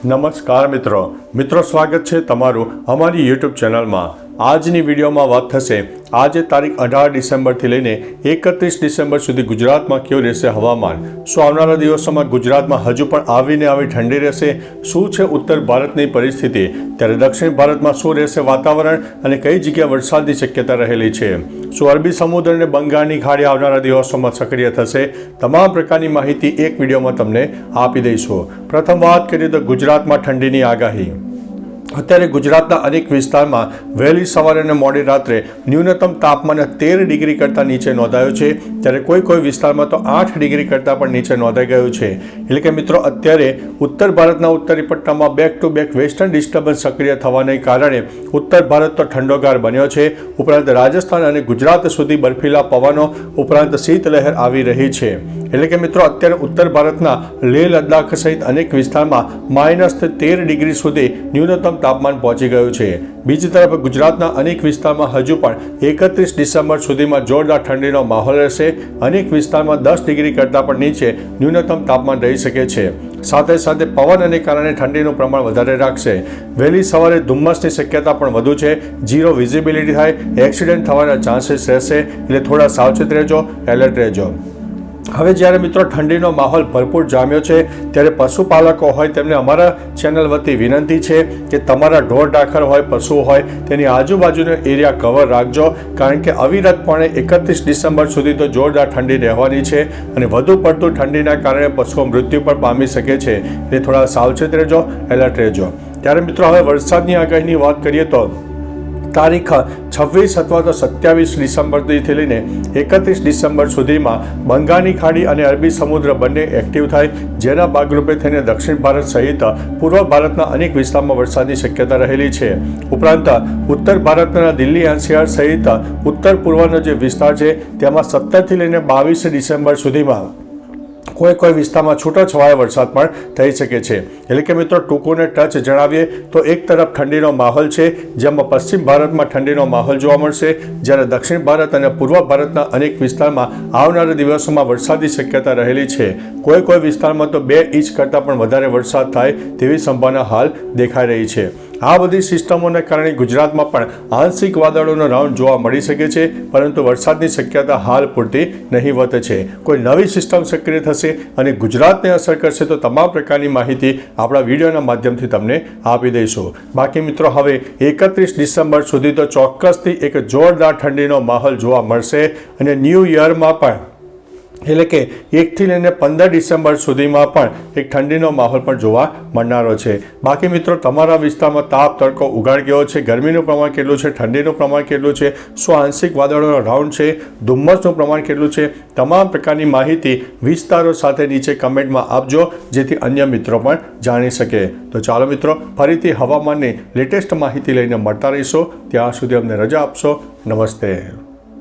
નમસ્કાર મિત્રો સ્વાગત છે તમારું અમારી યુટ્યુબ ચેનલમાં। આજની વિડીયોમાં વાત થશે આજે તારીખ 18 ડિસેમ્બરથી લઈને 31 ડિસેમ્બર સુધી ગુજરાતમાં કેવું રહેશે હવામાન। શું આવનારા દિવસોમાં ગુજરાતમાં હજુ પણ આવીને આવી ઠંડી રહેશે? શું છે ઉત્તર ભારતની પરિસ્થિતિ? ત્યારે દક્ષિણ ભારતમાં શું રહેશે વાતાવરણ અને કઈ જગ્યાએ વરસાદની શક્યતા રહેલી છે? શું અરબી સમુદ્ર અને બંગાળની ખાડી આવનારા દિવસોમાં સક્રિય થશે? તમામ પ્રકારની માહિતી એક વિડીયોમાં તમને આપી દઈશું। પ્રથમ વાત કરીએ તો ગુજરાતમાં ઠંડીની આગાહી। અત્યારે ગુજરાતના અનેક વિસ્તારમાં વહેલી સવારે અને મોડી રાત્રે ન્યૂનતમ તાપમાન 13 ડિગ્રી કરતાં નીચે નોંધાયું છે, ત્યારે કોઈ વિસ્તારમાં તો 8 ડિગ્રી કરતાં પણ નીચે નોંધાઈ ગયું છે। એટલે કે મિત્રો અત્યારે ઉત્તર ભારતના ઉત્તરી પટ્ટામાં back to back western disturbance સક્રિય થવાને કારણે ઉત્તર ભારત તો ઠંડોગાર બન્યો છે, ઉપરાંત રાજસ્થાન અને ગુજરાત સુધી બર્ફીલા પવનો ઉપરાંત શીતલહેર આવી રહી છે। એટલે કે મિત્રો અત્યારે ઉત્તર ભારતના લેહ લદ્દાખ સહિત અનેક વિસ્તારમાં -13 ડિગ્રી સુધી ન્યૂનતમ તાપમાન પહોંચી ગયું છે। બીજી તરફ ગુજરાતના અનેક વિસ્તારમાં હજુ પણ 31 ડિસેમ્બર સુધીમાં જોરદાર ઠંડીનો માહોલ રહેશે। અનેક વિસ્તારમાં 10 ડિગ્રી કરતાં પણ નીચે ન્યૂનતમ તાપમાન રહી શકે છે। સાથે સાથે પવનને કારણે ઠંડીનું પ્રમાણ વધારે રાખશે। વહેલી સવારે ધુમ્મસની શક્યતા પણ વધુ છે, ઝીરો વિઝિબિલિટી થાય, એક્સિડન્ટ થવાના ચાન્સીસ રહેશે, એટલે થોડા સાવચેત રહેજો, એલર્ટ રહેજો। હવે જ્યારે મિત્રો ઠંડીનો માહોલ ભરપૂર જામ્યો છે, ત્યારે પશુપાલકો હોય તેમને અમારા ચેનલ વતી વિનંતી છે કે તમારા ઢોર ઢાખર હોય, પશુ હોય, તેની આજુબાજુનો એરિયા કવર રાખજો, કારણ કે અવિરતપણે 31 ડિસેમ્બર સુધી તો જોરદાર ઠંડી રહેવાની છે અને વધુ પડતું ઠંડીના કારણે પશુઓ મૃત્યુ પણ પામી શકે છે, એટલે થોડા સાવચેત રહેજો, એલર્ટ રહેજો। ત્યારે મિત્રો હવે વરસાદની આગાહીની વાત કરીએ તો તારીખ 26 અથવા તો 27 ડિસેમ્બરથી લઈને 31 ડિસેમ્બર સુધીમાં બંગાળની ખાડી અને અરબી સમુદ્ર બંને એક્ટિવ થાય, જેના ભાગરૂપે થઈને દક્ષિણ ભારત સહિત પૂર્વ ભારતના અનેક વિસ્તારમાં વરસાદની શક્યતા રહેલી છે। ઉપરાંત ઉત્તર ભારતના દિલ્હી એનસીઆર સહિત ઉત્તર પૂર્વનો જે વિસ્તાર છે તેમાં 17થી લઈને 22 ડિસેમ્બર સુધીમાં કોઈ વિસ્તારમાં છૂટાછવાયા વરસાદ પણ થઈ શકે છે। એટલે કે મિત્રો ટૂંકોને ટચ જણાવીએ તો એક તરફ ઠંડીનો માહોલ છે, જેમાં પશ્ચિમ ભારતમાં ઠંડીનો માહોલ જોવા મળશે, જ્યારે દક્ષિણ ભારત અને પૂર્વ ભારતના અનેક વિસ્તારમાં આવનારા દિવસોમાં વરસાદની શક્યતા રહેલી છે। કોઈ વિસ્તારમાં તો 2 ઇંચ કરતાં પણ વધારે વરસાદ થાય તેવી સંભાવના હાલ દેખાઈ રહી છે। આ બધી સિસ્ટમોને કારણે ગુજરાતમાં પણ આંશિક વાદળોનો રાઉન્ડ જોવા મળી શકે છે, પરંતુ વરસાદની શક્યતા હાલ પૂરતી નહીવત છે। કોઈ નવી સિસ્ટમ સક્રિય થશે અને ગુજરાતને અસર કરશે તો તમામ પ્રકારની માહિતી આપણા વિડીયોના માધ્યમથી તમને આપી દઈશું। બાકી મિત્રો હવે 31 ડિસેમ્બર સુધી તો ચોક્કસથી એક જોરદાર ઠંડીનો માહોલ જોવા મળશે અને ન્યૂ યરમાં પણ એટલે કે 1થી લઈને 15 ડિસેમ્બર સુધીમાં પણ એક ઠંડીનો માહોલ પણ જોવા મળનારો છે। બાકી મિત્રો તમારા વિસ્તારમાં તાપ તડકો ઉગાડ ગયો છે? ગરમીનું પ્રમાણ કેટલું છે? ઠંડીનું પ્રમાણ કેટલું છે? શું આંશિક વાદળોનો રાઉન્ડ છે? ધુમ્મસનું પ્રમાણ કેટલું છે? તમામ પ્રકારની માહિતી વિસ્તારો સાથે નીચે કમેન્ટમાં આપજો, જેથી અન્ય મિત્રો પણ જાણી શકે। તો ચાલો મિત્રો ફરીથી હવામાનની લેટેસ્ટ માહિતી લઈને મળતા રહીશું, ત્યાં સુધી અમને રજા આપશો। નમસ્તે।